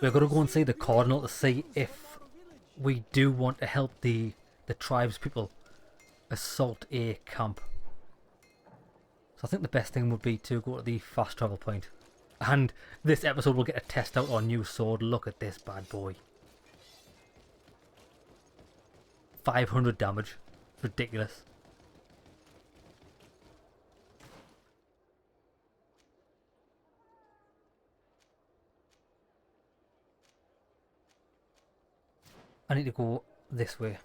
We're going to go and see the Cardinal to see if we do want to help the tribes people assault a camp. So I think the best thing would be to go to the fast travel point. And this episode will get to test out our new sword. Look at this bad boy. 500 damage. It's ridiculous. I need to go this way.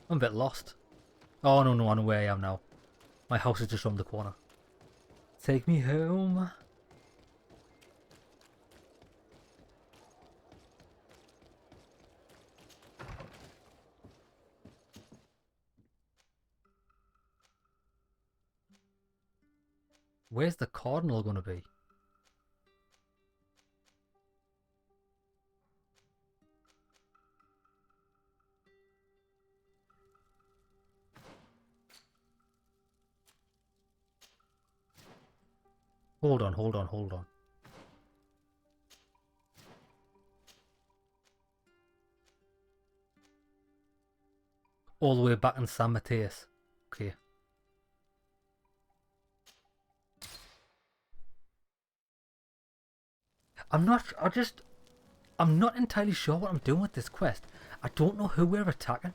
I'm a bit lost. Oh no, I know where I am now. My house is just around the corner. Take me home. Where's the Cardinal gonna be? Hold on. All the way back in San Mateus. Okay. I'm not entirely sure what I'm doing with this quest. I don't know who we're attacking.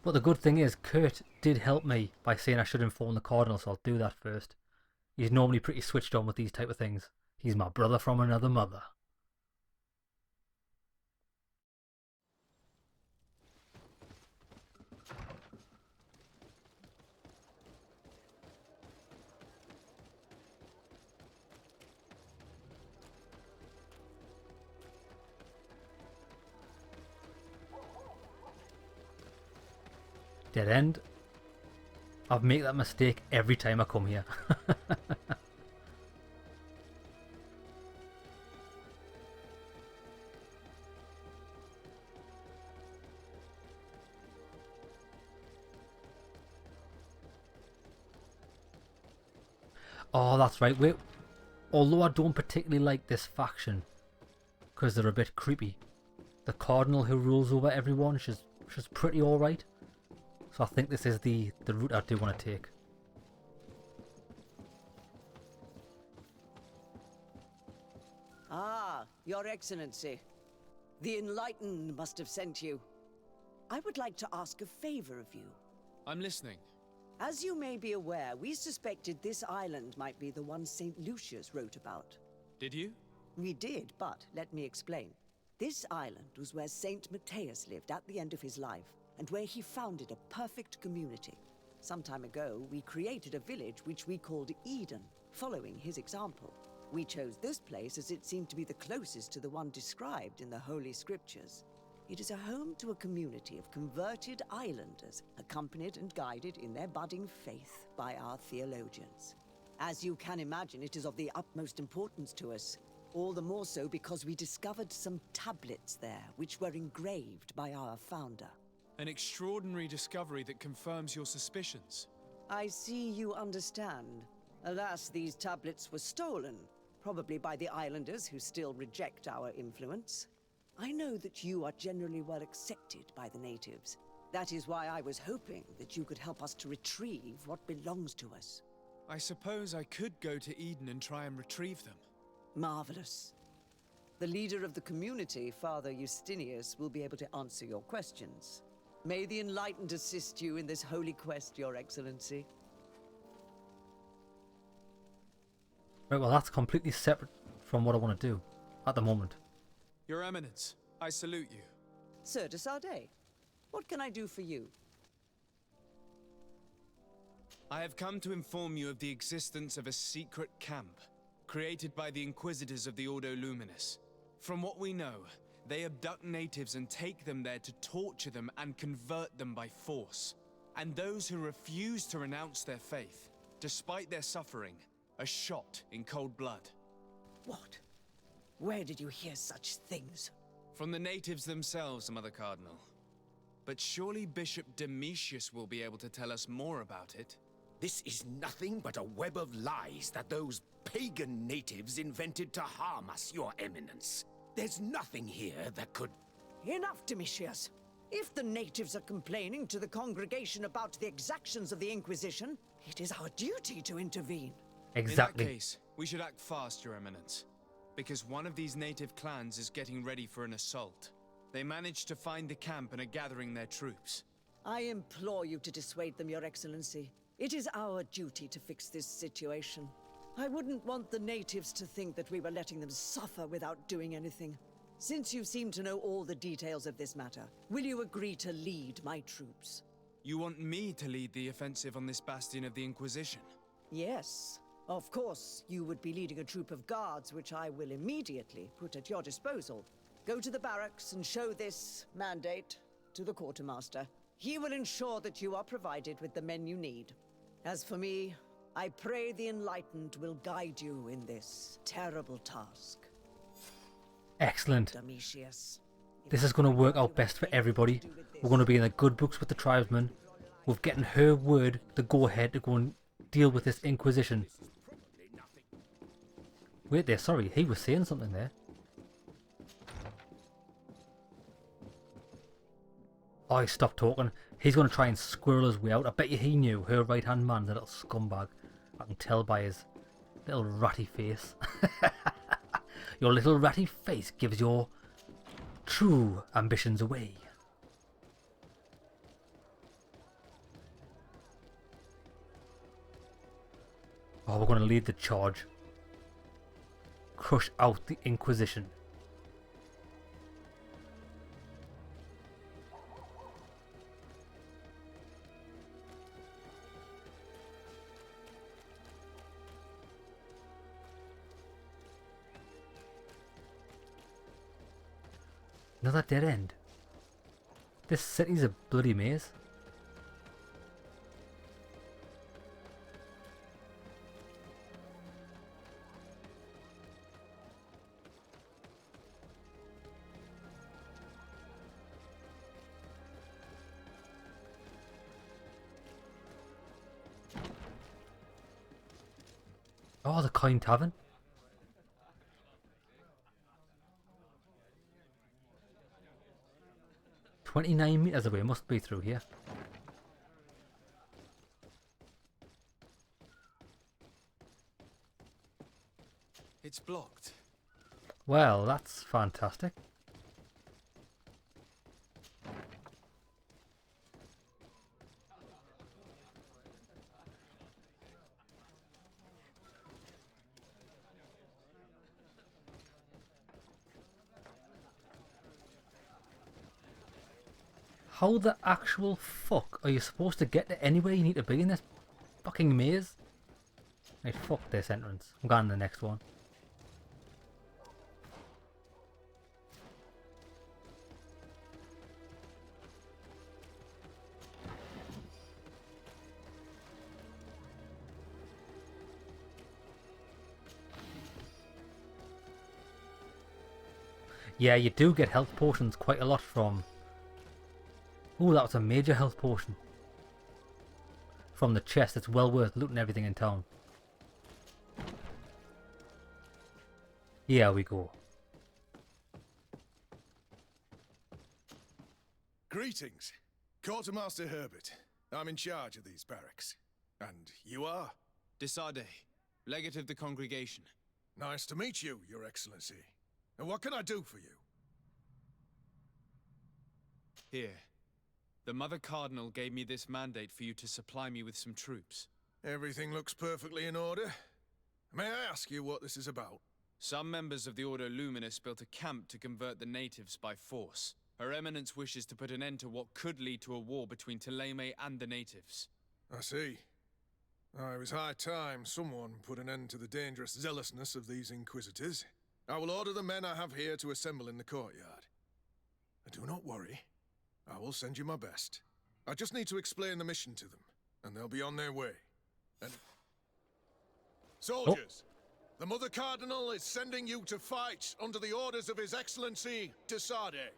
But the good thing is, Kurt did help me by saying I should inform the Cardinal, so I'll do that first. He's normally pretty switched on with these type of things. He's my brother from another mother. Dead end. I make that mistake every time I come here. Oh, that's right. Wait. Although I don't particularly like this faction, because they're a bit creepy, the Cardinal who rules over everyone, she's pretty alright. So I think this is the route I do want to take. Ah, Your Excellency. The Enlightened must have sent you. I would like to ask a favor of you. I'm listening. As you may be aware, we suspected this island might be the one St. Lucius wrote about. Did you? We did, but let me explain. This island was where St. Mateus lived at the end of his life, and where he founded a perfect community. Some time ago, we created a village which we called Eden, following his example. We chose this place as it seemed to be the closest to the one described in the Holy Scriptures. It is a home to a community of converted islanders, accompanied and guided in their budding faith by our theologians. As you can imagine, it is of the utmost importance to us, all the more so because we discovered some tablets there which were engraved by our founder. An extraordinary discovery that confirms your suspicions. I see you understand. Alas, these tablets were stolen, probably by the islanders who still reject our influence. I know that you are generally well accepted by the natives. That is why I was hoping that you could help us to retrieve what belongs to us. I suppose I could go to Eden and try and retrieve them. Marvelous. The leader of the community, Father Justinius, will be able to answer your questions. May the Enlightened assist you in this holy quest, Your Excellency. Right, well that's completely separate from what I want to do at the moment. Your Eminence, I salute you. Sir de Sardet, what can I do for you? I have come to inform you of the existence of a secret camp, created by the Inquisitors of the Ordo Luminis. From what we know, they abduct natives and take them there to torture them and convert them by force. And those who refuse to renounce their faith, despite their suffering, are shot in cold blood. What? Where did you hear such things? From the natives themselves, Mother Cardinal. But surely Bishop Domitius will be able to tell us more about it. This is nothing but a web of lies that those pagan natives invented to harm us, Your Eminence. There's nothing here that could... Enough, Domitius. If the natives are complaining to the congregation about the exactions of the Inquisition, it is our duty to intervene. Exactly. In that case, we should act fast, Your Eminence. Because one of these native clans is getting ready for an assault. They managed to find the camp and are gathering their troops. I implore you to dissuade them, Your Excellency. It is our duty to fix this situation. I wouldn't want the natives to think that we were letting them suffer without doing anything. Since you seem to know all the details of this matter, will you agree to lead my troops? You want me to lead the offensive on this bastion of the Inquisition? Yes. Of course, you would be leading a troop of guards, which I will immediately put at your disposal. Go to the barracks and show this mandate to the quartermaster. He will ensure that you are provided with the men you need. As for me, I pray the Enlightened will guide you in this terrible task. Excellent. Domitius. This is going to work out best for everybody. We're going to be in the good books with the tribesmen. We're getting her word, the go-ahead, to go and deal with this Inquisition. Wait there, sorry, he was saying something there. Oh, he stopped talking. He's going to try and squirrel his way out. I bet you he knew her right-hand man's a little scumbag. I can tell by his little ratty face. Your little ratty face gives your true ambitions away. Oh, we're going to lead the charge. Crush out the Inquisition. Another dead end. This city's a bloody maze. Oh, the Coin Tavern. $29 away, must be through here. It's blocked. Well, that's fantastic. How the actual fuck are you supposed to get to anywhere you need to be in this fucking maze? Right, fuck this entrance. I'm going to the next one. Yeah, you do get health potions quite a lot from... Ooh, that was a major health potion. From the chest, it's well worth looting everything in town. Here we go. Greetings. Quartermaster Herbert. I'm in charge of these barracks. And you are? De Sardet, legate of the congregation. Nice to meet you, Your Excellency. And what can I do for you? Here. The Mother Cardinal gave me this mandate for you to supply me with some troops. Everything looks perfectly in order. May I ask you what this is about? Some members of the Ordo Luminis built a camp to convert the natives by force. Her Eminence wishes to put an end to what could lead to a war between Thélème and the natives. I see. It was high time someone put an end to the dangerous zealousness of these Inquisitors. I will order the men I have here to assemble in the courtyard. Do not worry. I will send you my best. I just need to explain the mission to them, and they'll be on their way. And... Soldiers! The Mother Cardinal is sending you to fight under the orders of His Excellency de Sardet.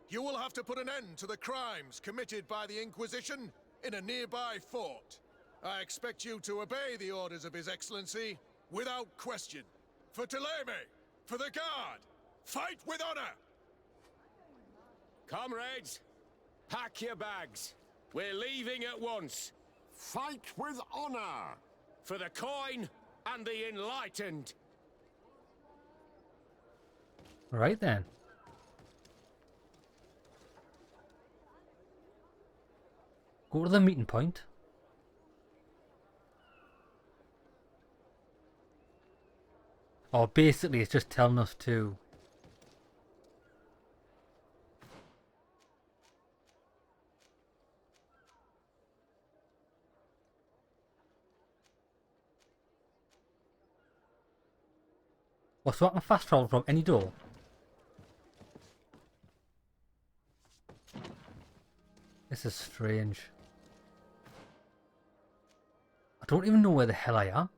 You will have to put an end to the crimes committed by the Inquisition in a nearby fort. I expect you to obey the orders of His Excellency without question. For Teleme, for the Guard, fight with honor! Comrades, pack your bags. We're leaving at once. Fight with honor! For the coin and the enlightened. Right then. Go to the meeting point. Oh, basically it's just telling us to... Well, so I can fast travel from any door. This is strange. I don't even know where the hell I am.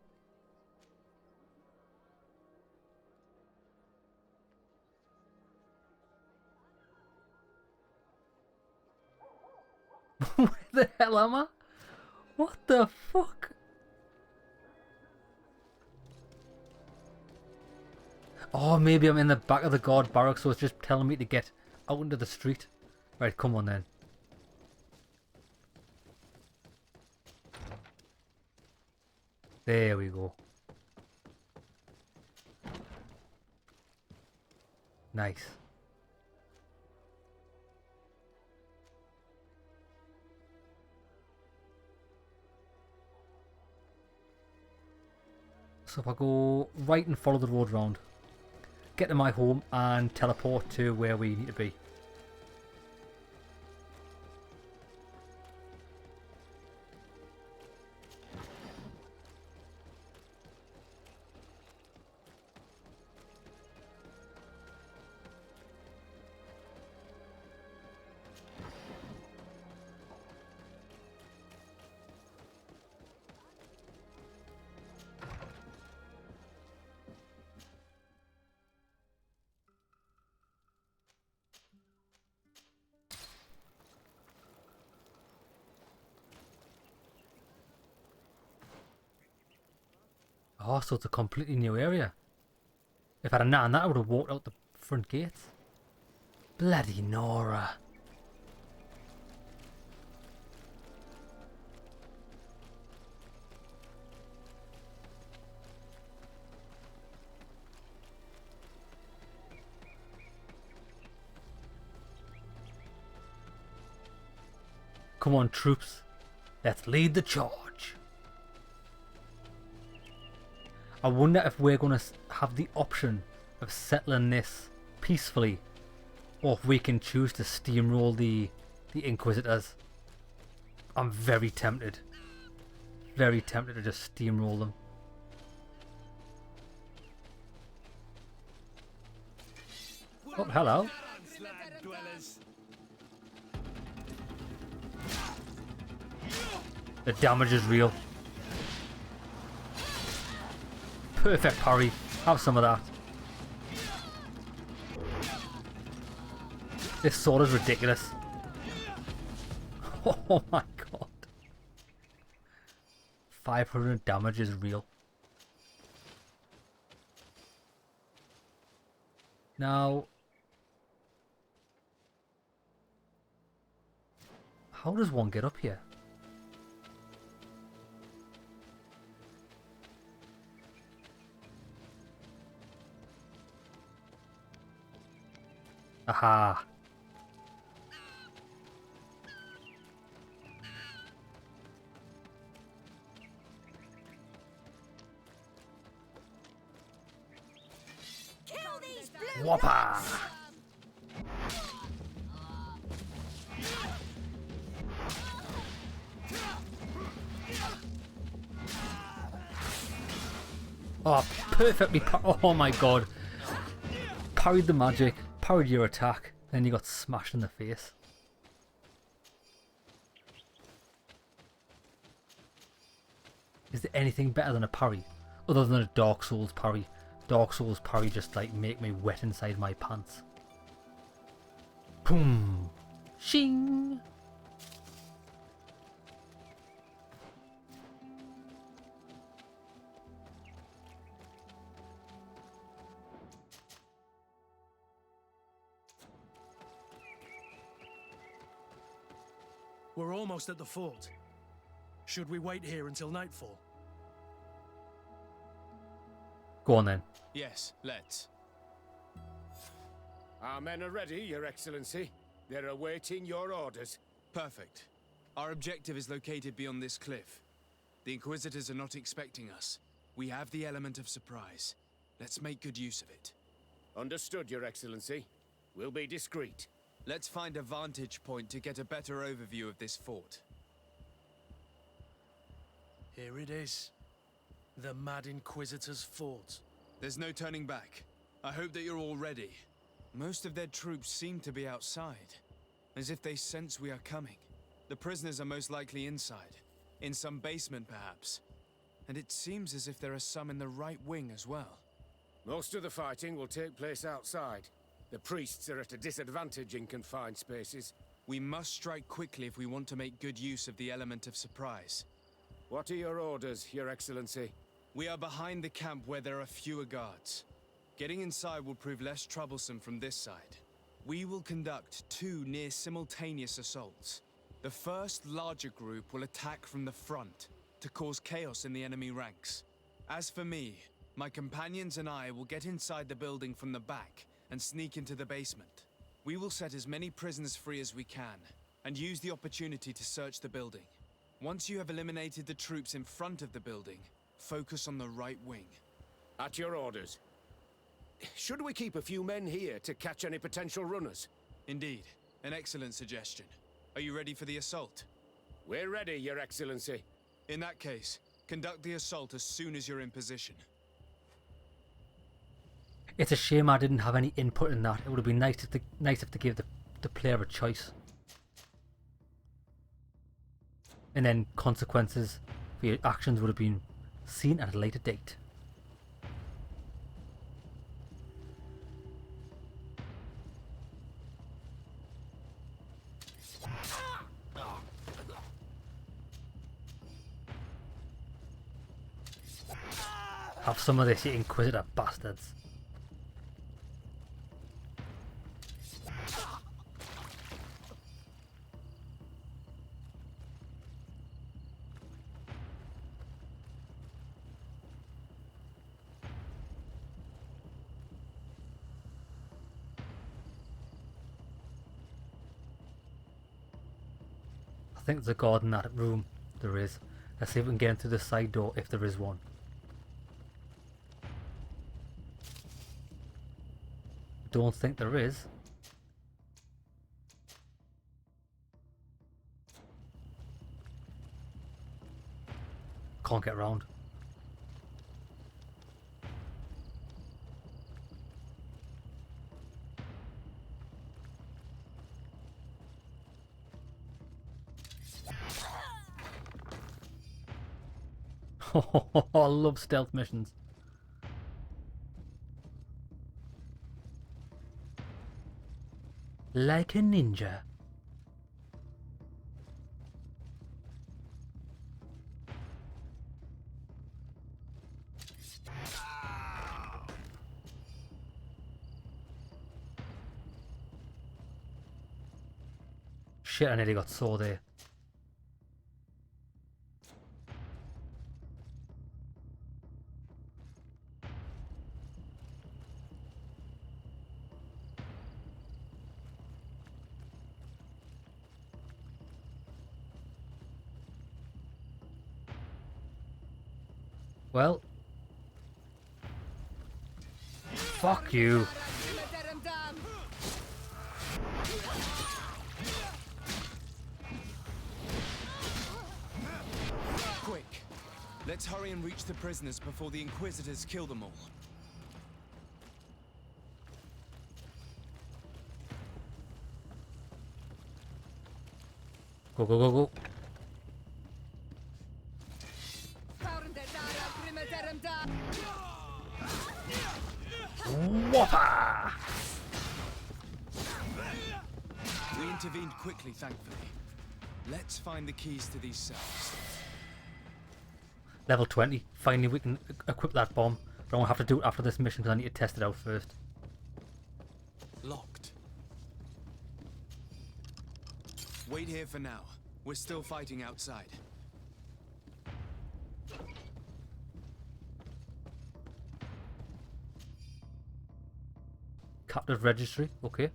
Where the hell am I? What the fuck? Oh, maybe I'm in the back of the guard barracks, so it's just telling me to get out into the street. Right, come on then. There we go. Nice. So if I go right and follow the road round, get to my home and teleport to where we need to be. Oh, so it's a completely new area. If I'd have known that, I would have walked out the front gates. Bloody Nora. Come on, troops. Let's lead the charge. I wonder if we're going to have the option of settling this peacefully, or if we can choose to steamroll the Inquisitors. I'm very tempted. Very tempted to just steamroll them. Oh, hello. The damage is real. Perfect parry. Have some of that. This sword is ridiculous. Oh my god. 500 damage is real. Now, how does one get up here? Aha. Kill these blue Whopper! Oh, perfectly. Oh my god. Parried the magic, parried your attack, then you got smashed in the face. Is there anything better than a parry? Other than a Dark Souls parry, Dark Souls parry just like make me wet inside my pants. Boom! Shing! We're almost at the fort. Should we wait here until nightfall? Go on then. Yes, let's. Our men are ready, Your Excellency. They're awaiting your orders. Perfect. Our objective is located beyond this cliff. The Inquisitors are not expecting us. We have the element of surprise. Let's make good use of it. Understood, Your Excellency. We'll be discreet. Let's find a vantage point to get a better overview of this fort. Here it is. The Mad Inquisitor's fort. There's no turning back. I hope that you're all ready. Most of their troops seem to be outside, as if they sense we are coming. The prisoners are most likely inside, in some basement perhaps. And it seems as if there are some in the right wing as well. Most of the fighting will take place outside. The priests are at a disadvantage in confined spaces. We must strike quickly if we want to make good use of the element of surprise. What are your orders, Your Excellency? We are behind the camp where there are fewer guards. Getting inside will prove less troublesome from this side. We will conduct 2 near-simultaneous assaults. The first larger group will attack from the front to cause chaos in the enemy ranks. As for me, my companions and I will get inside the building from the back and sneak into the basement. We will set as many prisoners free as we can and use the opportunity to search the building. Once you have eliminated the troops in front of the building, focus on the right wing. At your orders. Should we keep a few men here to catch any potential runners? Indeed, an excellent suggestion. Are you ready for the assault? We're ready, Your Excellency. In that case, conduct the assault as soon as you're in position. It's a shame I didn't have any input in that. It would have been nice if they gave the player a choice. And then consequences for your actions would have been seen at a later date. Have some of this, you Inquisitor bastards. I think there's a guard in that room. There is. Let's see if we can get into the side door if there is one. Don't think there is. Can't get around. I love stealth missions. Like a ninja. Shit, I nearly got saw there. Well, fuck you. Quick! Let's hurry and reach the prisoners before the Inquisitors kill them all. Go, go, go, go. intervened quickly, thankfully. Let's find the keys to these cells. Level 20. Finally we can equip that bomb. But I won't have to do it after this mission because I need to test it out first. Locked. Wait here for now. We're still fighting outside. Captive registry. Okay.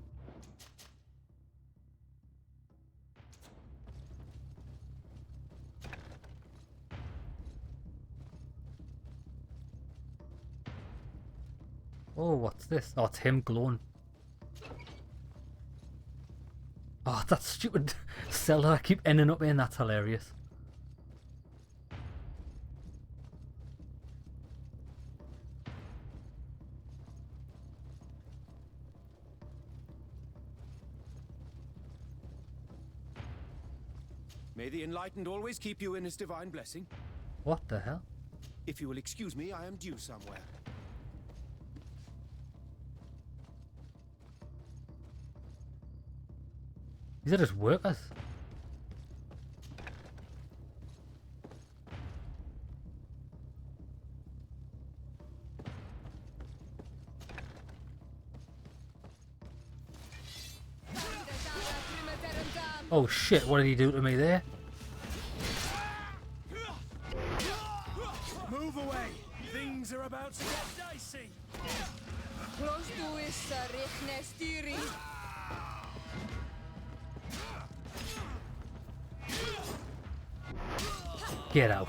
Oh, what's this? Oh, it's him glowing. Oh, that stupid cell that I keep ending up in. That's hilarious. May the Enlightened always keep you in his divine blessing. What the hell? If you will excuse me, I am due somewhere. These are just workers. Oh shit, what did he do to me there? Move away! Things are about to get dicey! Get out.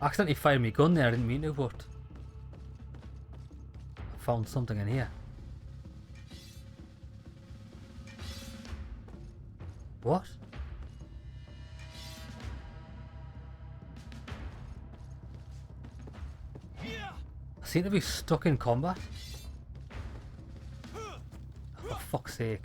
I accidentally fired my gun there, I didn't mean to, but I found something in here. What? I seem to be stuck in combat. Oh, for fuck's sake.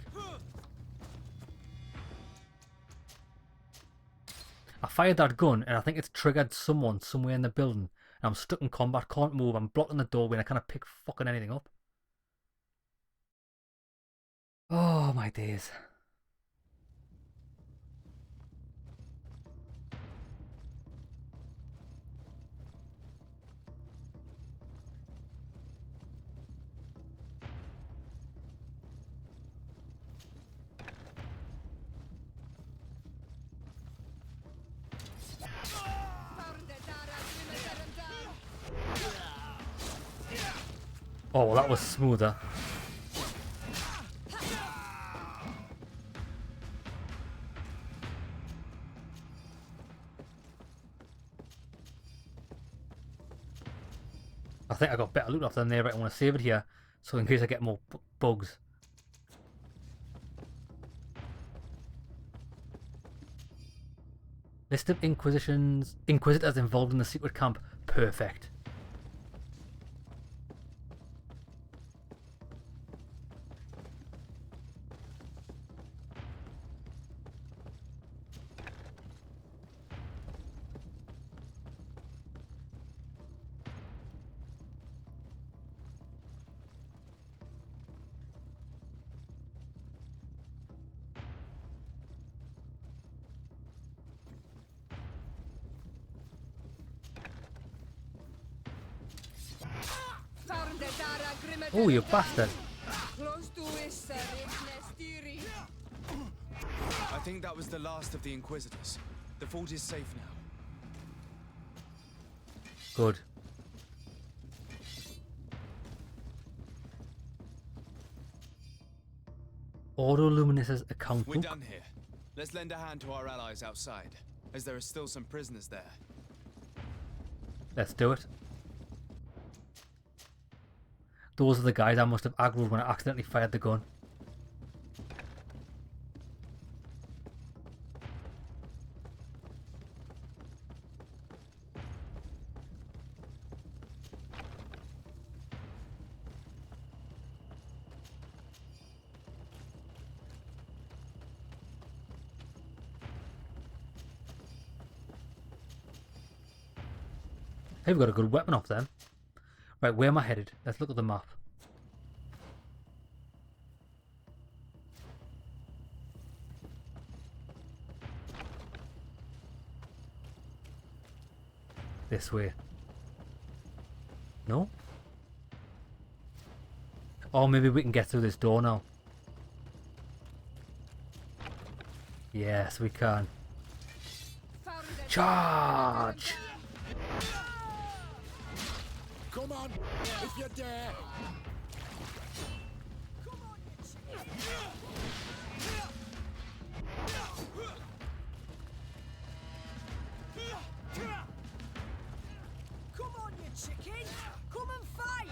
I fired that gun and I think it's triggered someone somewhere in the building. And I'm stuck in combat, can't move, I'm blocking the doorway and I can't pick fucking anything up. Oh my days. Oh, well, that was smoother. I think I got better loot off than there, but I want to save it here, so in case I get more bugs. List of inquisitors involved in the secret camp. Perfect. Oh, you bastard. I think that was the last of the Inquisitors. The fort is safe now. Good. Ordo Luminis' account We're book. done here. Let's lend a hand to our allies outside, as there are still some prisoners there. Let's do it. Those are the guys I must have aggroed when I accidentally fired the gun. Hey, we've got a good weapon off them. Right, where am I headed? Let's look at the map. This way. No? Oh, maybe we can get through this door now. Yes, we can. Charge! Come on, if you dare. Come on, you chicken! Come and fight!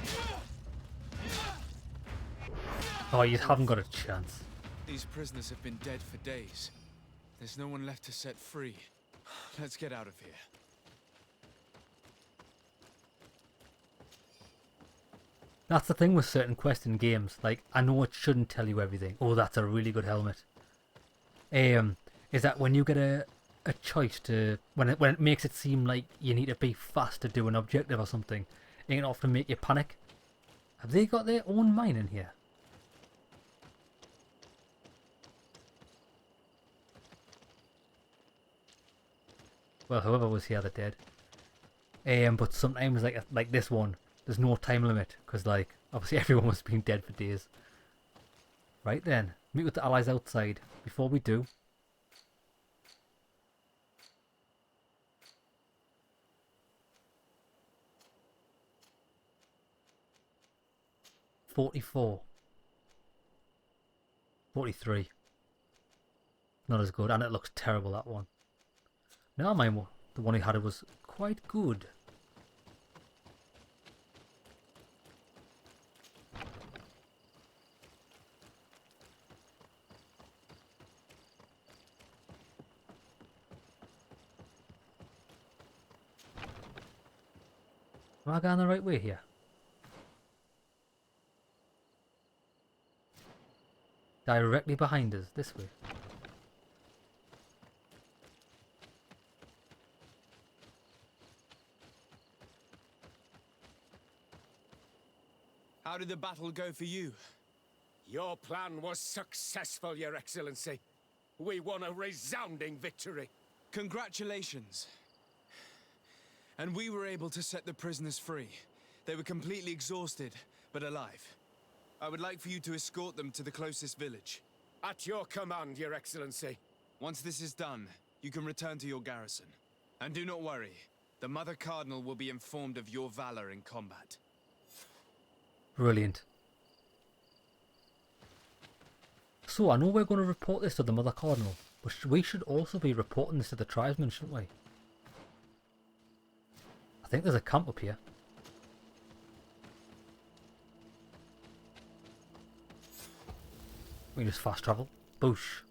Oh, you haven't got a chance. These prisoners have been dead for days. There's no one left to set free. Let's get out of here. That's the thing with certain quests in games. Like, I know it shouldn't tell you everything. Oh, that's a really good helmet. Is that when you get a choice to... When it makes it seem like you need to be fast to do an objective or something, it can often make you panic. Have they got their own mine in here? Well, whoever was here, they're dead. But sometimes, like this one, there's no time limit, because, like, obviously everyone was being dead for days. Right then, meet with the allies outside. Before we do... $44. $43. Not as good, and it looks terrible, that one. No, the one he had was quite good. Am I going the right way here? Directly behind us, this way. How did the battle go for you? Your plan was successful, Your Excellency. We won a resounding victory. Congratulations. And we were able to set the prisoners free. They were completely exhausted, but alive. I would like for you to escort them to the closest village. At your command, Your Excellency. Once this is done, you can return to your garrison. And do not worry, the Mother Cardinal will be informed of your valor in combat. Brilliant. So, I know we're going to report this to the Mother Cardinal, but we should also be reporting this to the tribesmen, shouldn't we? I think there's a camp up here. We can just fast travel. Boosh.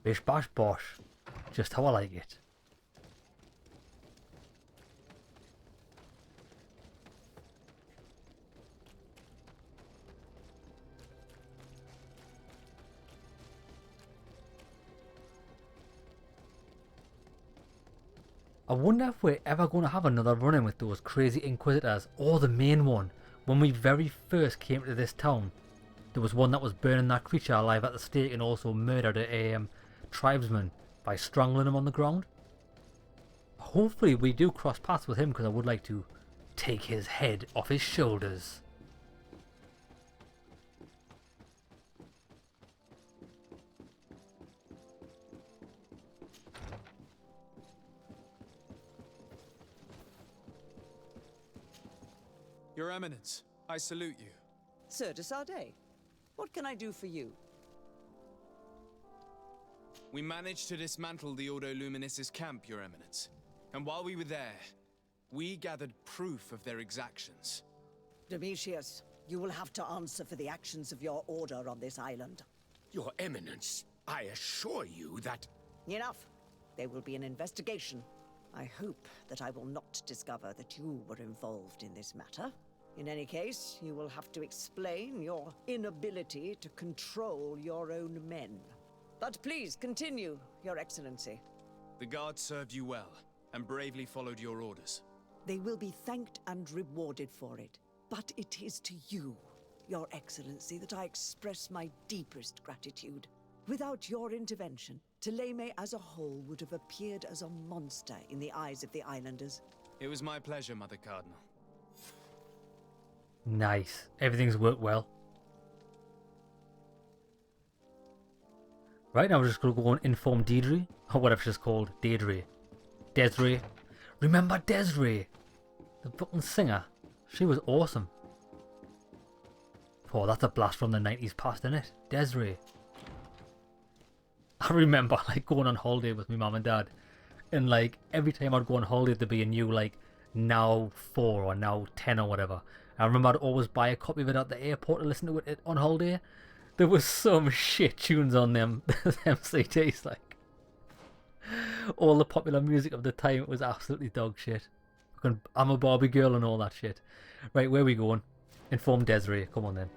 Bish bash bosh. Just how I like it. I wonder if we're ever going to have another run-in with those crazy Inquisitors, or the main one. When we very first came to this town, there was one that was burning that creature alive at the stake and also murdered a tribesman by strangling him on the ground. Hopefully we do cross paths with him, because I would like to take his head off his shoulders. Your Eminence, I salute you. Sir de Sardet, what can I do for you? We managed to dismantle the Ordo Luminis' camp, Your Eminence. And while we were there, we gathered proof of their exactions. Domitius, you will have to answer for the actions of your order on this island. Your Eminence, I assure you that... Enough. There will be an investigation. I hope that I will not discover that you were involved in this matter. In any case, you will have to explain your inability to control your own men. But please continue, Your Excellency. The guard served you well. and bravely followed your orders. They will be thanked and rewarded for it. But it is to you, Your Excellency, that I express my deepest gratitude. Without your intervention, Thélème as a whole would have appeared as a monster in the eyes of the islanders. It was my pleasure, Mother Cardinal. Nice. Everything's worked well. Right now we're just going to go and inform Deidre, or whatever she's called, Deidre. Desiree. Remember Desiree? The fucking singer. She was awesome. Oh, that's a blast from the 90s past, isn't it? Desiree. I remember like going on holiday with my mum and dad, and like every time I'd go on holiday there'd be a new like Now 4 or Now 10 or whatever. I remember I'd always buy a copy of it at the airport to listen to it on holiday. There was some shit tunes on them CDs, like all the popular music of the time. It was absolutely dog shit. I'm a Barbie girl and all that shit. Right, where are we going? Inform Desiree. Come on then.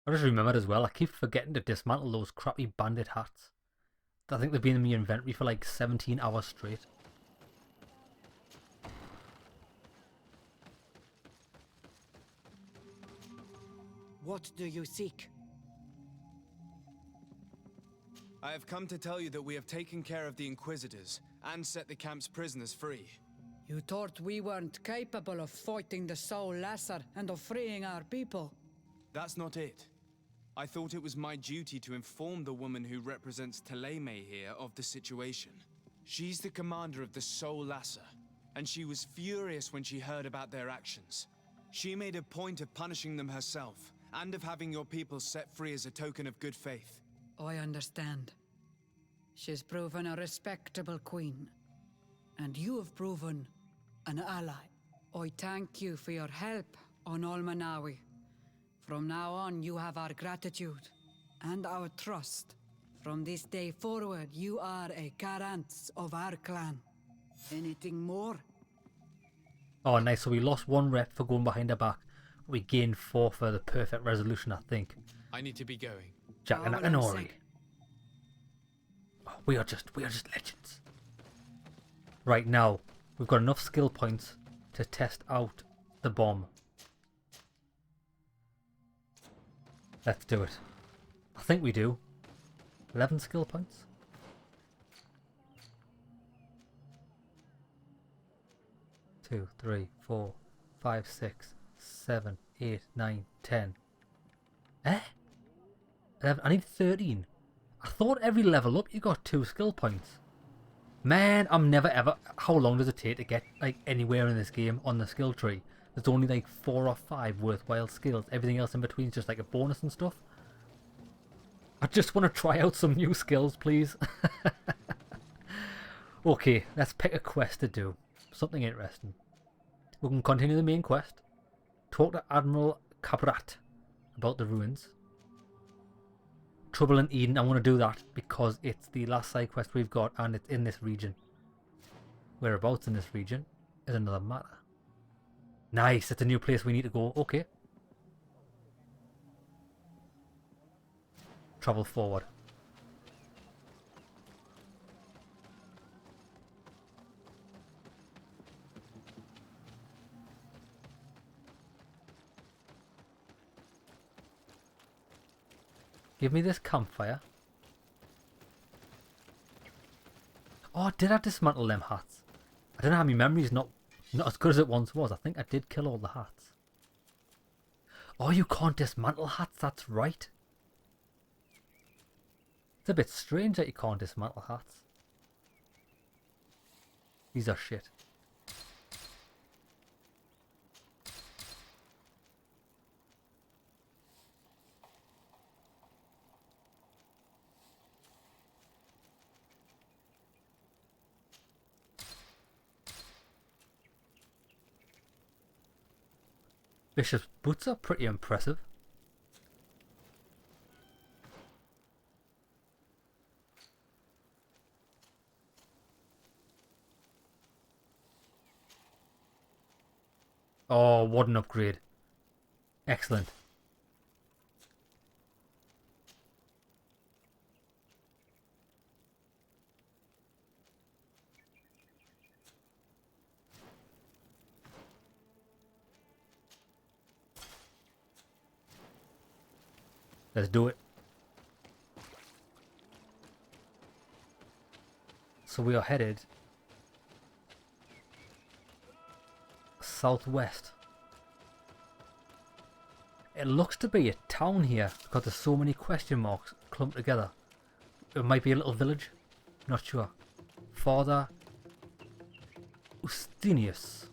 I just remembered as well, I keep forgetting to dismantle those crappy bandit hats. I think they've been in my inventory for like 17 hours straight. What do you seek? I have come to tell you that we have taken care of the Inquisitors and set the camp's prisoners free. You thought we weren't capable of fighting the Soul Lasser and of freeing our people? That's not it. I thought it was my duty to inform the woman who represents Thélème here of the situation. She's the commander of the Soul Lasser, and she was furious when she heard about their actions. She made a point of punishing them herself, and of having your people set free as a token of good faith. I understand. She's proven a respectable queen, and you have proven an ally. I thank you for your help on Almanawi. From now on, you have our gratitude and our trust. From this day forward, you are a garant of our clan. Anything more? Oh, nice. So we lost 1 rep for going behind her back. We gained 4 for the perfect resolution, I think. I need to be going. Jack and Akanori. Oh, we are just legends. Right now, we've got enough skill points to test out the bomb. Let's do it. I think we do. 11 skill points. Two, 3, 4, 5, 6, 7, 8, 9, 10. Eh? 11. I need 13. I thought every level up you got 2 skill points. Man, I'm never ever... How long does it take to get like anywhere in this game on the skill tree? There's only like 4 or 5 worthwhile skills. Everything else in between is just like a bonus and stuff. I just want to try out some new skills, please. Okay, let's pick a quest to do. Something interesting. We can continue the main quest. Talk to Admiral Cabrat about the ruins. Trouble in Eden, I want to do that because it's the last side quest we've got and it's in this region. Whereabouts in this region is another matter. Nice, it's a new place we need to go. Okay. Travel forward. Give me this campfire. Oh, did I dismantle them hats? I don't know how my memory's not as good as it once was. I think I did kill all the hats. Oh, you can't dismantle hats, that's right. It's a bit strange that you can't dismantle hats. These are shit. Bishop's boots are pretty impressive. Oh, what an upgrade. Excellent. Let's do it. So we are headed southwest. It looks to be a town here because there's so many question marks clumped together. It might be a little village, not sure. Father Ustinius.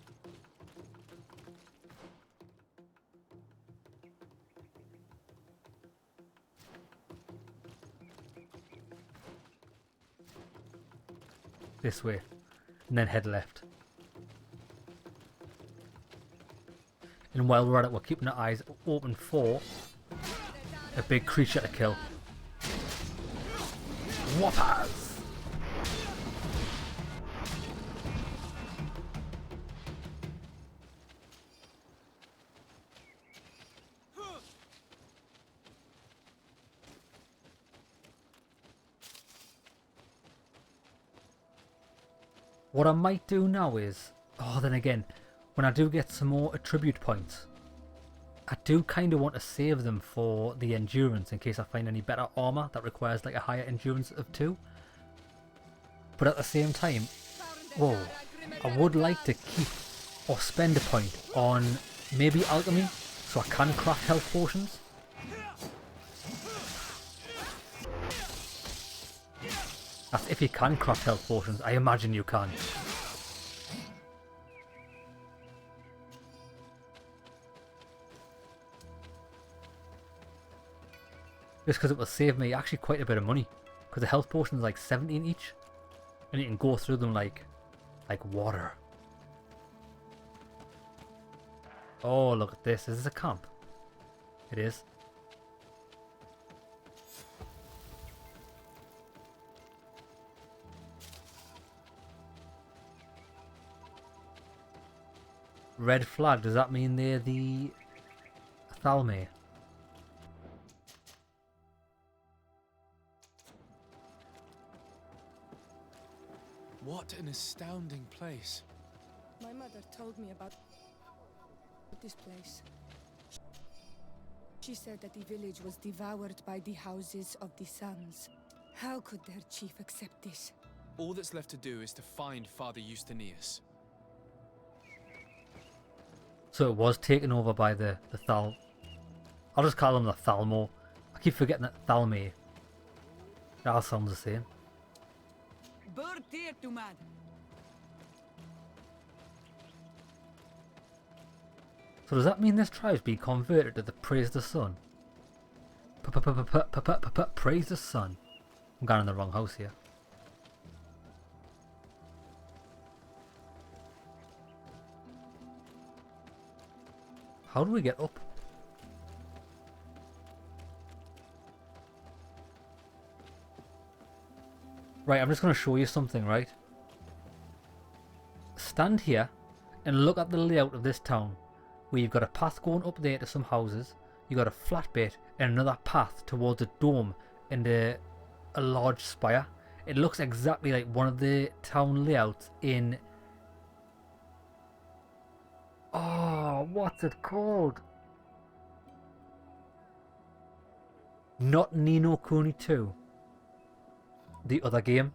This way, and then head left. And while we're at it, we're keeping our eyes open for a big creature to kill. Whoppers! What I might do now is, then again, when I do get some more attribute points, I do kind of want to save them for the endurance in case I find any better armor that requires like a higher endurance of 2. But at the same time, I would like to keep or spend a point on maybe alchemy so I can craft health potions. That's if you can craft health potions. I imagine you can. Just because it will save me actually quite a bit of money. Because the health potions are like 17 each. And you can go through them like water. Oh, look at this. Is this a camp? It is. Red flag, does that mean they're the Thalmay? What an astounding place. My mother told me about this place. She said that the village was devoured by the houses of the sons. How could their chief accept this? All that's left to do is to find Father Justinius. So it was taken over by the Thal... I'll just call them the Thalmo. I keep forgetting that Thalmay. That all sounds the same. So does that mean this tribe's been converted to the Praise the Sun? Praise the Sun. I'm going in the wrong house here. How do we get up? Right, I'm just going to show you something, right? Stand here and look at the layout of this town. Where you've got a path going up there to some houses. You've got a flat bit and another path towards a dome and a large spire. It looks exactly like one of the town layouts in... Oh, what's it called? Not Ni no Kuni 2. The other game.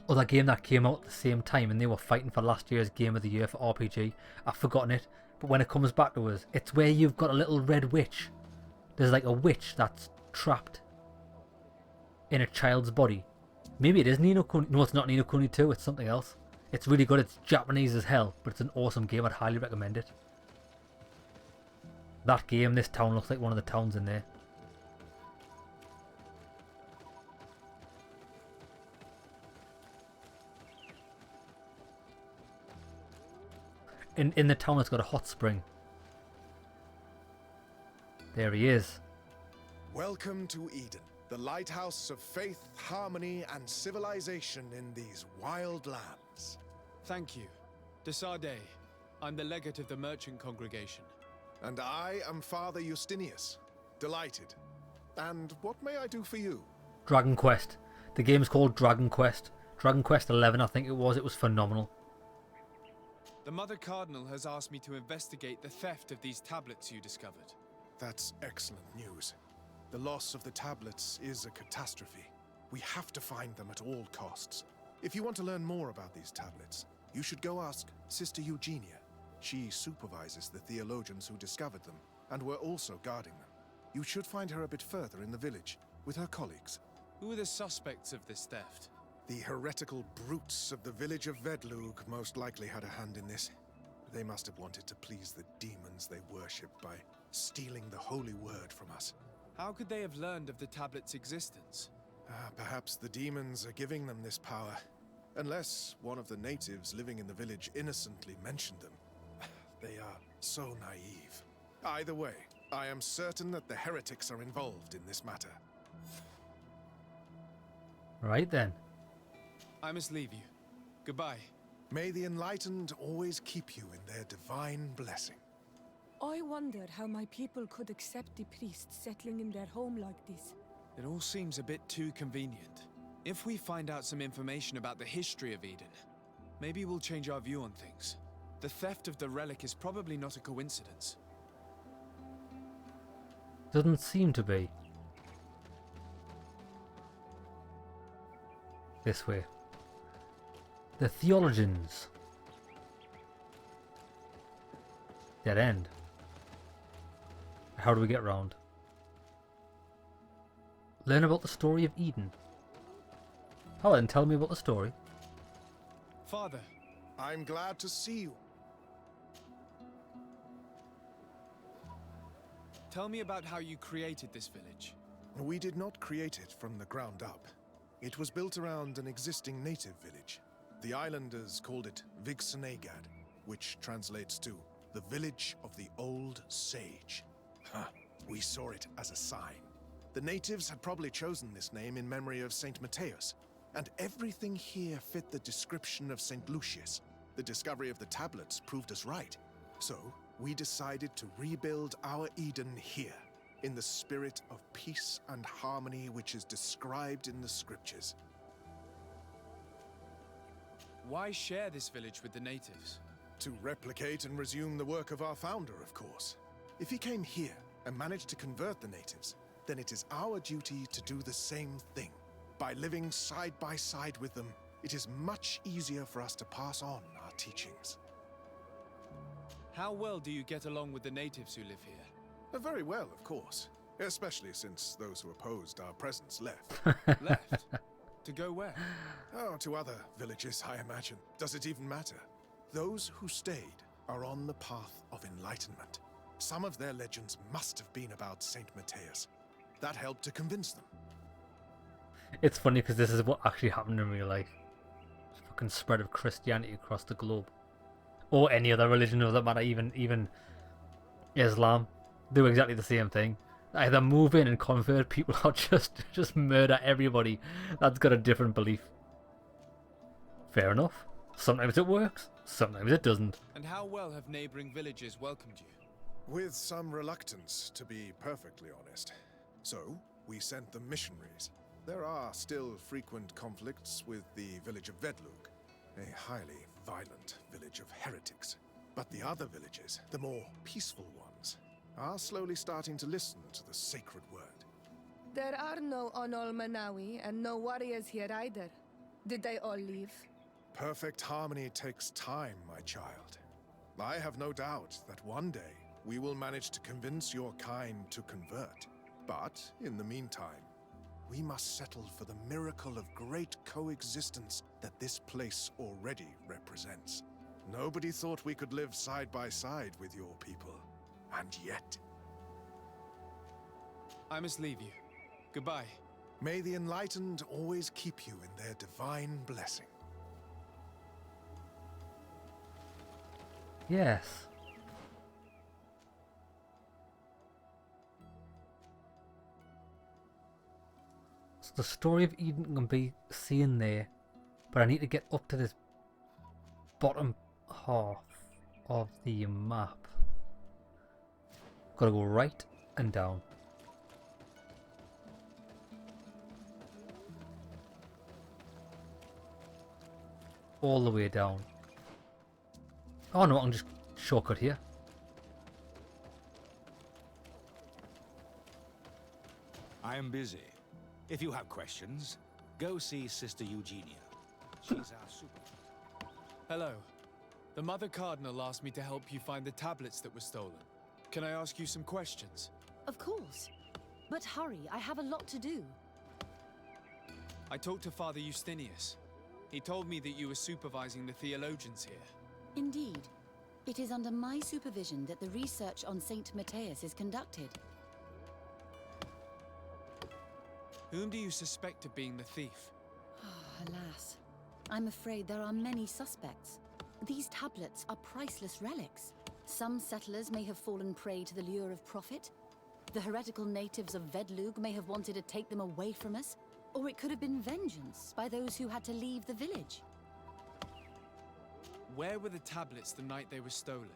Other game that came out at the same time and they were fighting for last year's Game of the Year for RPG. I've forgotten it. But when it comes back to us, it's where you've got a little red witch. There's like a witch that's trapped in a child's body. Maybe it is Ni no Kuni. No, it's not Ni no Kuni 2. It's something else. It's really good. It's Japanese as hell, but it's an awesome game. I'd highly recommend it. That game, this town looks like one of the towns in there. In the town, it's got a hot spring. There he is. Welcome to Eden, the lighthouse of faith, harmony, and civilization in these wild lands. Thank you. De Sardet. I'm the legate of the merchant congregation. And I am Father Justinius. Delighted. And what may I do for you? Dragon Quest. The game's called Dragon Quest. Dragon Quest 11, I think it was. It was phenomenal. The Mother Cardinal has asked me to investigate the theft of these tablets you discovered. That's excellent news. The loss of the tablets is a catastrophe. We have to find them at all costs. If you want to learn more about these tablets, you should go ask Sister Eugenia. She supervises the theologians who discovered them, and were also guarding them. You should find her a bit further in the village, with her colleagues. Who are the suspects of this theft? The heretical brutes of the village of Vedlug most likely had a hand in this. They must have wanted to please the demons they worship by stealing the holy word from us. How could they have learned of the tablet's existence? Perhaps the demons are giving them this power. Unless one of the natives living in the village innocently mentioned them. They are so naive. Either way, I am certain that the heretics are involved in this matter. Right then. I must leave you. Goodbye. May the enlightened always keep you in their divine blessing. I wonder how my people could accept the priests settling in their home like this. It all seems a bit too convenient. If we find out some information about the history of Eden, maybe we'll change our view on things. The theft of the relic is probably not a coincidence. Doesn't seem to be. This way. The theologians. Dead end. How do we get round? Learn about the story of Eden. Oh, then tell me about the story. Father. I'm glad to see you. Tell me about how you created this village. We did not create it from the ground up. It was built around an existing native village. The islanders called it Vigsenegad, which translates to the village of the old sage. We saw it as a sign. The natives had probably chosen this name in memory of Saint Matthias, and everything here fit the description of Saint Lucius. The discovery of the tablets proved us right. So, we decided to rebuild our Eden here, in the spirit of peace and harmony which is described in the scriptures. Why share this village with the natives? To replicate and resume the work of our founder, of course. If he came here and managed to convert the natives, then it is our duty to do the same thing. By living side by side with them, it is much easier for us to pass on our teachings. How well do you get along with the natives who live here? Very well, of course. Especially since those who opposed our presence left. Left? To go where? Oh, to other villages, I imagine. Does it even matter? Those who stayed are on the path of enlightenment. Some of their legends must have been about Saint Matthias. That helped to convince them. It's funny because this is what actually happened in real life. Fucking spread of Christianity across the globe. Or any other religion for that matter, even Islam. Do exactly the same thing. Either move in and convert people or just murder everybody that's got a different belief. Fair enough. Sometimes it works, sometimes it doesn't. And how well have neighboring villages welcomed you? With some reluctance, to be perfectly honest. So, we sent them missionaries. There are still frequent conflicts with the village of Vedlug, a highly violent village of heretics. But the other villages, the more peaceful ones, are slowly starting to listen to the sacred word. There are no Onol Manawi and no warriors here either. Did they all leave? Perfect harmony takes time, my child. I have no doubt that one day we will manage to convince your kind to convert. But, in the meantime, we must settle for the miracle of great coexistence that this place already represents. Nobody thought we could live side by side with your people. And yet... I must leave you. Goodbye. May the enlightened always keep you in their divine blessing. Yes. So the story of Eden can be seen there, but I need to get up to this bottom half of the map. Gotta go right and down. All the way down. Oh no, I can just shortcut here. I am busy. If you have questions, go see Sister Eugenia. She's our super... Hello. The Mother Cardinal asked me to help you find the tablets that were stolen. Can I ask you some questions? Of course. But hurry, I have a lot to do. I talked to Father Justinius. He told me that you were supervising the theologians here. Indeed. It is under my supervision that the research on Saint Matthias is conducted. Whom do you suspect of being the thief? Alas. I'm afraid there are many suspects. These tablets are priceless relics. Some settlers may have fallen prey to the lure of profit. The heretical natives of Vedlug may have wanted to take them away from us. Or it could have been vengeance by those who had to leave the village. Where were the tablets the night they were stolen?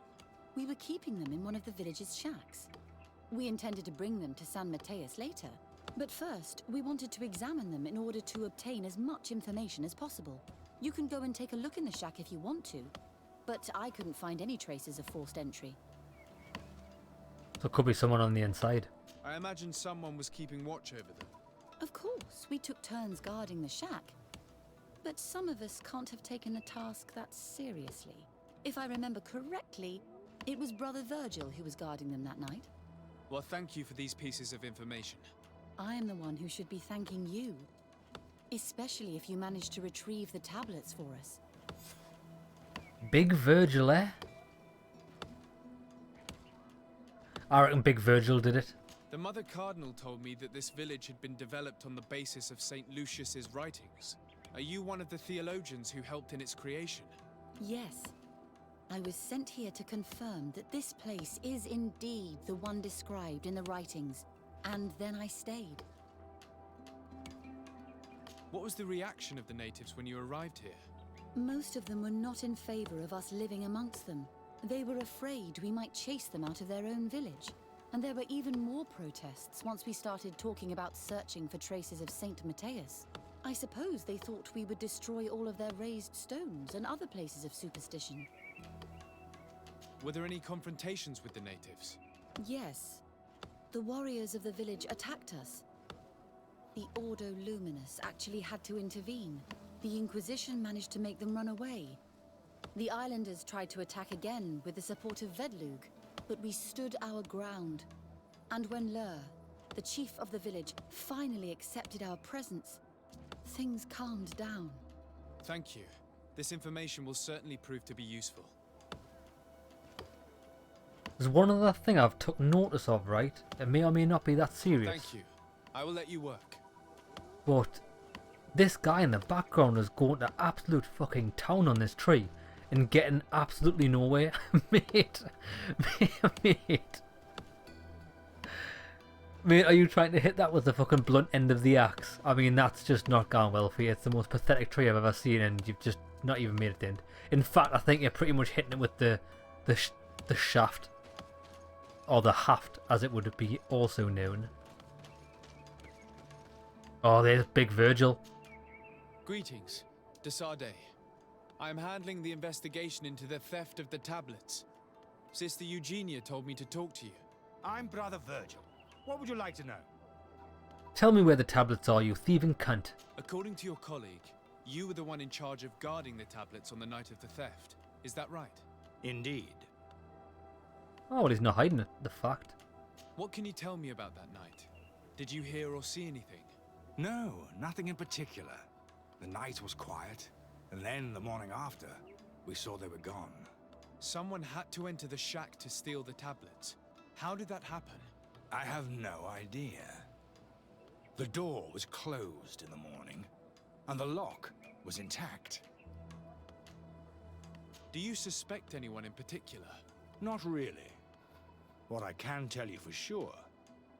We were keeping them in one of the village's shacks. We intended to bring them to San Matthias later. But first, we wanted to examine them in order to obtain as much information as possible. You can go and take a look in the shack if you want to, but I couldn't find any traces of forced entry. So it could be someone on the inside. I imagine someone was keeping watch over them. Of course, we took turns guarding the shack. But some of us can't have taken the task that seriously. If I remember correctly, it was Brother Virgil who was guarding them that night. Well, thank you for these pieces of information. I am the one who should be thanking you. Especially if you managed to retrieve the tablets for us. Big Virgil, eh? I reckon Big Virgil did it. The Mother Cardinal told me that this village had been developed on the basis of St. Lucius's writings. Are you one of the theologians who helped in its creation? Yes. I was sent here to confirm that this place is indeed the one described in the writings, and then I stayed. What was the reaction of the natives when you arrived here? Most of them were not in favor of us living amongst them. They were afraid we might chase them out of their own village. And there were even more protests once we started talking about searching for traces of Saint Matthias. I suppose they thought we would destroy all of their raised stones and other places of superstition. Were there any confrontations with the natives? Yes. The warriors of the village attacked us. The Ordo Luminis actually had to intervene. The Inquisition managed to make them run away. The islanders tried to attack again with the support of Vedlug, but we stood our ground. And when Lur, the chief of the village, finally accepted our presence, things calmed down. Thank you. This information will certainly prove to be useful. There's one other thing I've took notice of, right? It may or may not be that serious. Thank you. I will let you work. But this guy in the background is going to absolute fucking town on this tree and getting absolutely nowhere. Mate, are you trying to hit that with the fucking blunt end of the axe? I mean, that's just not gone well for you. It's the most pathetic tree I've ever seen, and you've just not even made it in. In fact, I think you're pretty much hitting it with the shaft, or the haft, as it would be also known. Oh, there's Big Virgil. Greetings, de Sardet. I am handling the investigation into the theft of the tablets. Sister Eugenia told me to talk to you. I'm Brother Virgil. What would you like to know? Tell me where the tablets are, you thieving cunt. According to your colleague, you were the one in charge of guarding the tablets on the night of the theft. Is that right? Indeed. Oh, well, he's not hiding it, the fact. What can you tell me about that night? Did you hear or see anything? No, nothing in particular. The night was quiet, and then the morning after, we saw they were gone. Someone had to enter the shack to steal the tablets. How did that happen? I have no idea. The door was closed in the morning, and the lock was intact. Do you suspect anyone in particular? Not really. What I can tell you for sure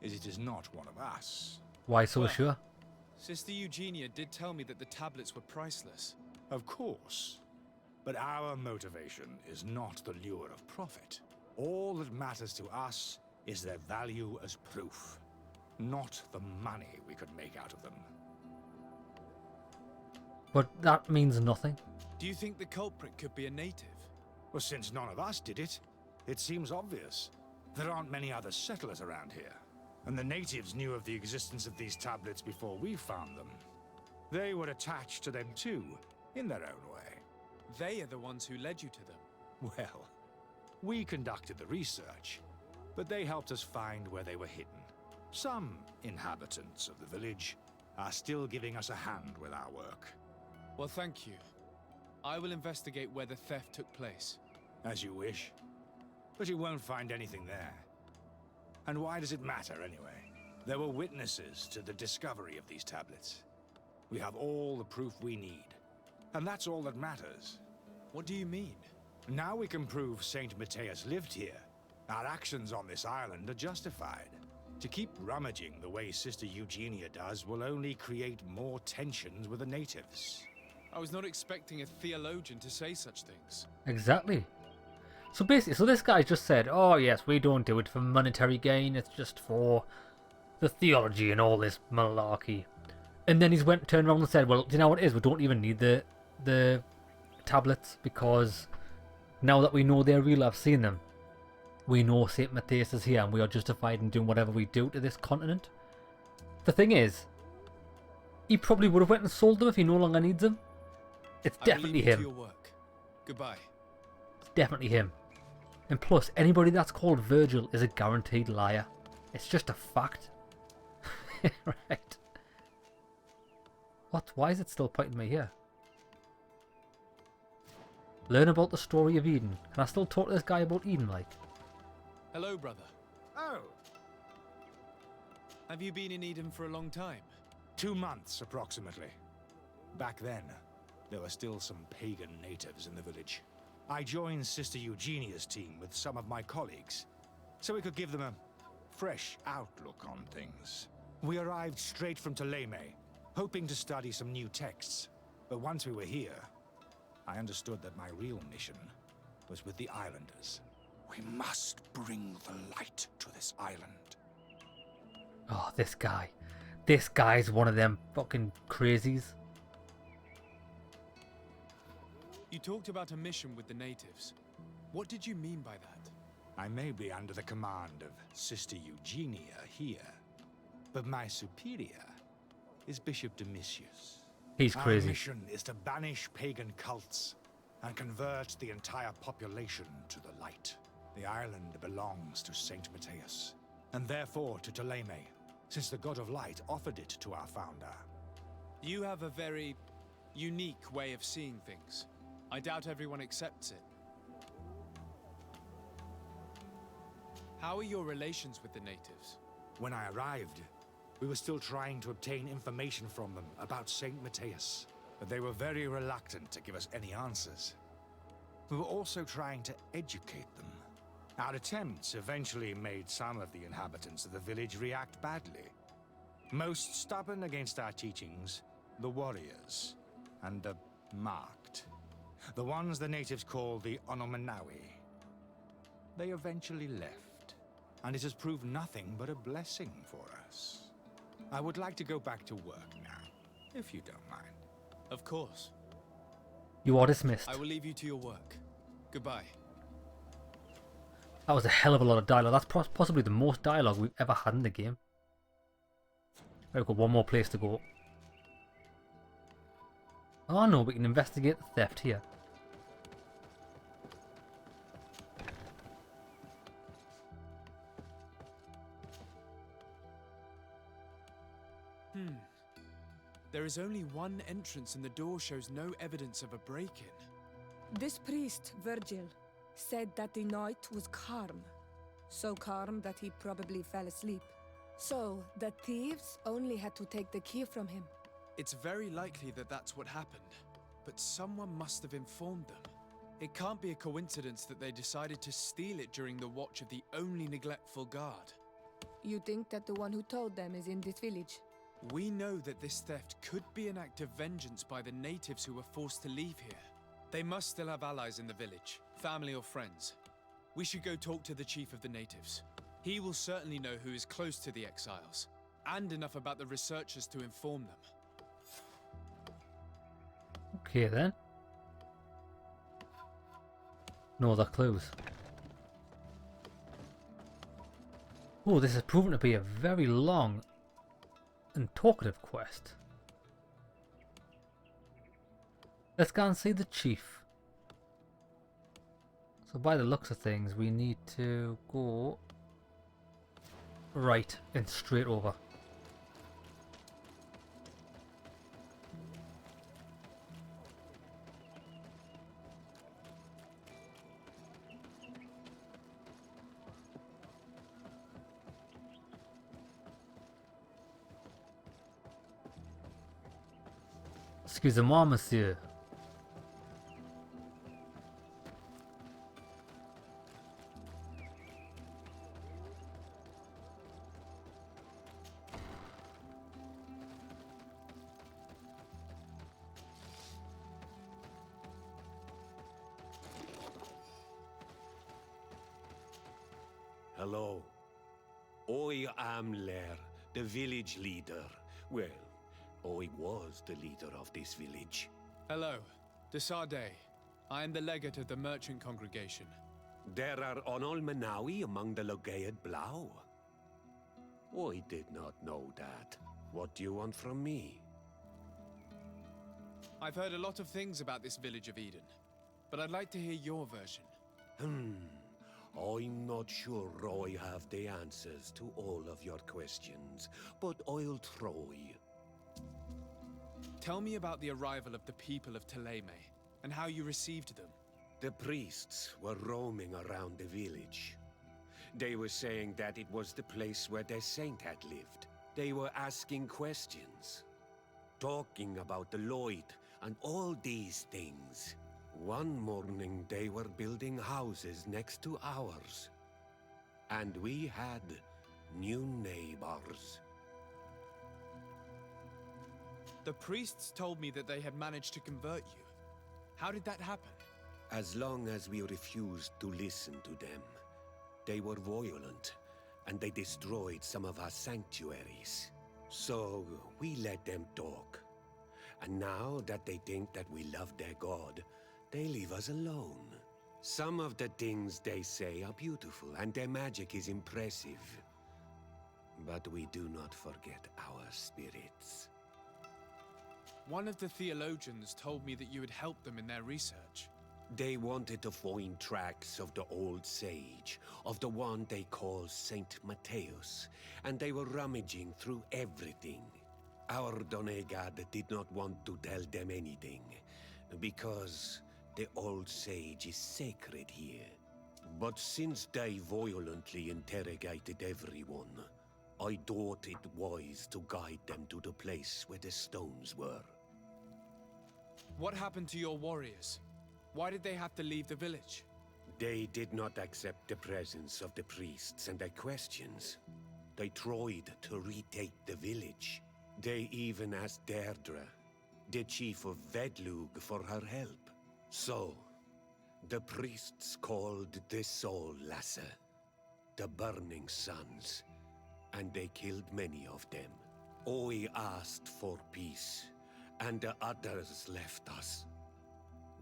is it is not one of us. Why so Well, sure? Sister Eugenia did tell me that the tablets were priceless. Of course. But our motivation is not the lure of profit. All that matters to us is their value as proof, not the money we could make out of them. But that means nothing. Do you think the culprit could be a native? Well, since none of us did it, it seems obvious. There aren't many other settlers around here, and the natives knew of the existence of these tablets before we found them. They were attached to them too, in their own way. They are the ones who led you to them. Well, we conducted the research, but they helped us find where they were hidden. Some inhabitants of the village are still giving us a hand with our work. Well, thank you. I will investigate where the theft took place. As you wish. But you won't find anything there. And why does it matter anyway? There were witnesses to the discovery of these tablets. We have all the proof we need. And that's all that matters. What do you mean? Now we can prove Saint Matthias lived here. Our actions on this island are justified. To keep rummaging the way Sister Eugenia does will only create more tensions with the natives. I was not expecting a theologian to say such things. Exactly. So basically, this guy just said, oh yes, we don't do it for monetary gain, it's just for the theology and all this malarkey. And then he's turned around and said, well, do you know what it is? We don't even need the tablets, because now that we know they're real, I've seen them. We know St. Matthias is here and we are justified in doing whatever we do to this continent. The thing is, he probably would have went and sold them if he no longer needs them. It's definitely him. Your work. Goodbye. It's definitely him. And plus, anybody that's called Virgil is a guaranteed liar. It's just a fact. Right. What? Why is it still pointing me here? Learn about the story of Eden. Can I still talk to this guy about Eden, like? Hello, brother. Oh. Have you been in Eden for a long time? 2 months, approximately. Back then, there were still some pagan natives in the village. I joined Sister Eugenia's team with some of my colleagues, so we could give them a fresh outlook on things. We arrived straight from Ptolemy, hoping to study some new texts. But once we were here, I understood that my real mission was with the islanders. We must bring the light to this island. Oh, this guy. This guy's one of them fucking crazies. You talked about a mission with the natives. What did you mean by that? I may be under the command of Sister Eugenia here, but my superior is Bishop Domitius. He's crazy. Our mission is to banish pagan cults and convert the entire population to the light. The island belongs to Saint Matthias, and therefore to Ptolemy, since the god of light offered it to our founder. You have a very unique way of seeing things. I doubt everyone accepts it. How are your relations with the natives? When I arrived, we were still trying to obtain information from them about Saint Matthias, but they were very reluctant to give us any answers. We were also trying to educate them. Our attempts eventually made some of the inhabitants of the village react badly. Most stubborn against our teachings, the warriors, and the marked. The ones the natives call the Onomanawi. They eventually left, and it has proved nothing but a blessing for us. I would like to go back to work now, if you don't mind. Of course. You are dismissed. I will leave you to your work. Goodbye. That was a hell of a lot of dialogue. That's possibly the most dialogue we've ever had in the game. We've got one more place to go. Oh no, we can investigate the theft here. There is only one entrance and the door shows no evidence of a break-in. This priest, Virgil, said that the night was calm. So calm that he probably fell asleep. So, the thieves only had to take the key from him. It's very likely that that's what happened, but someone must have informed them. It can't be a coincidence that they decided to steal it during the watch of the only neglectful guard. You think that the one who told them is in this village? We know that this theft could be an act of vengeance by the natives who were forced to leave here. They must still have allies in the village, family or friends. We should go talk to the chief of the natives. He will certainly know who is close to the exiles, and enough about the researchers to inform them. Okay then. No other clues. Oh, this has proven to be a very long and talkative quest. Let's go and see the chief. So by the looks of things, we need to go right and straight over. Excusez-moi, monsieur. Hello. I am Lair, the village leader. Well, I was the leader of this village. Hello, de Sardet. I am the legate of the merchant congregation. There are Onol Manawi among the Logead Blau. I did not know that. What do you want from me? I've heard a lot of things about this village of Eden, but I'd like to hear your version. I'm not sure I have the answers to all of your questions, but I'll try. Tell me about the arrival of the people of Teleme, and how you received them. The priests were roaming around the village. They were saying that it was the place where their saint had lived. They were asking questions, talking about the Lloyd and all these things. One morning they were building houses next to ours. And we had new neighbors. The priests told me that they had managed to convert you. How did that happen? As long as we refused to listen to them, they were violent, and they destroyed some of our sanctuaries. So we let them talk. And now that they think that we love their god, they leave us alone. Some of the things they say are beautiful, and their magic is impressive. But we do not forget our spirits. One of the theologians told me that you had helped them in their research. They wanted to find tracks of the old sage, of the one they call Saint Matthäus, and they were rummaging through everything. Our Donegad did not want to tell them anything, because the old sage is sacred here. But since they violently interrogated everyone, I thought it wise to guide them to the place where the stones were. What happened to your warriors? Why did they have to leave the village? They did not accept the presence of the priests and their questions. They tried to retake the village. They even asked Deirdre, the chief of Vedlug, for her help. So, the priests called the Soul Lasser, the Burning Suns, and they killed many of them. I asked for peace, and the others left us.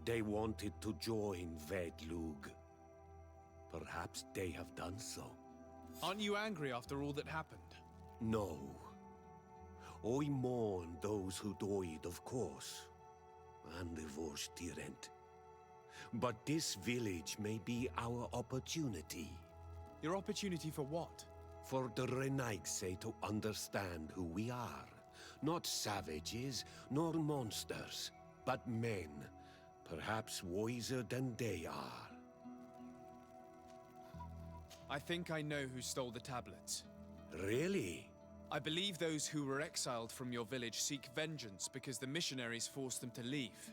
They wanted to join Vedlug. Perhaps they have done so. Aren't you angry after all that happened? No. I mourn those who died, of course, and the Vorstyrent. But this village may be our opportunity. Your opportunity for what? For the Renaigse to understand who we are. Not savages, nor monsters, but men, perhaps wiser than they are. I think I know who stole the tablets. Really? I believe those who were exiled from your village seek vengeance because the missionaries forced them to leave.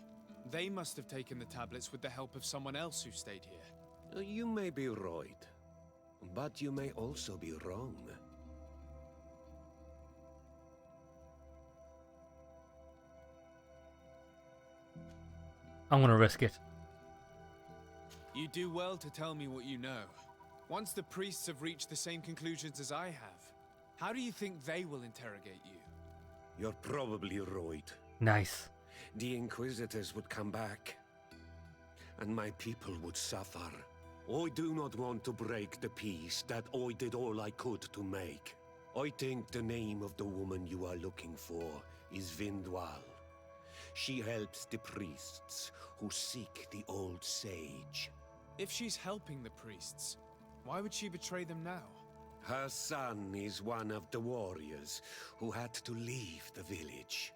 They must have taken the tablets with the help of someone else who stayed here. You may be right, but you may also be wrong. I'm gonna risk it. You do well to tell me what you know. Once the priests have reached the same conclusions as I have, how do you think they will interrogate you? You're probably right. Nice. The Inquisitors would come back, and my people would suffer. I do not want to break the peace that I did all I could to make. I think the name of the woman you are looking for is Vindwal. She helps the priests who seek the old sage. If she's helping the priests, why would she betray them now? Her son is one of the warriors who had to leave the village.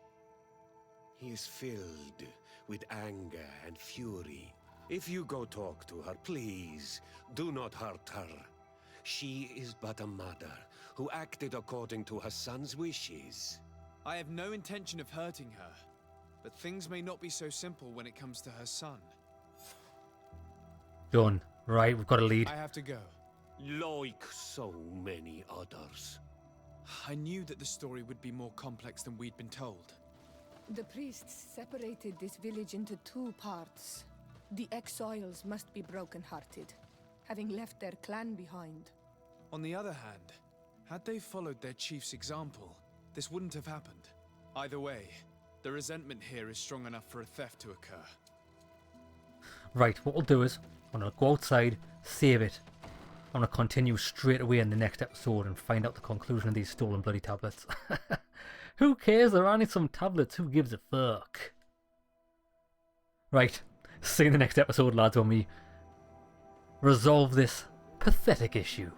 He is filled with anger and fury. If you go talk to her, please, do not hurt her. She is but a mother who acted according to her son's wishes. I have no intention of hurting her, but things may not be so simple when it comes to her son. Done. Right, we've got a lead. I have to go. Like so many others. I knew that the story would be more complex than we'd been told. The priests separated this village into two parts. The exiles must be broken-hearted, having left their clan behind. On the other hand, had they followed their chief's example, this wouldn't have happened. Either way, the resentment here is strong enough for a theft to occur. Right, what we'll do is, I'm going to go outside, save it. I'm going to continue straight away in the next episode and find out the conclusion of these stolen bloody tablets. Who cares? There are only some tablets. Who gives a fuck? Right, see you in the next episode, lads, when we resolve this pathetic issue.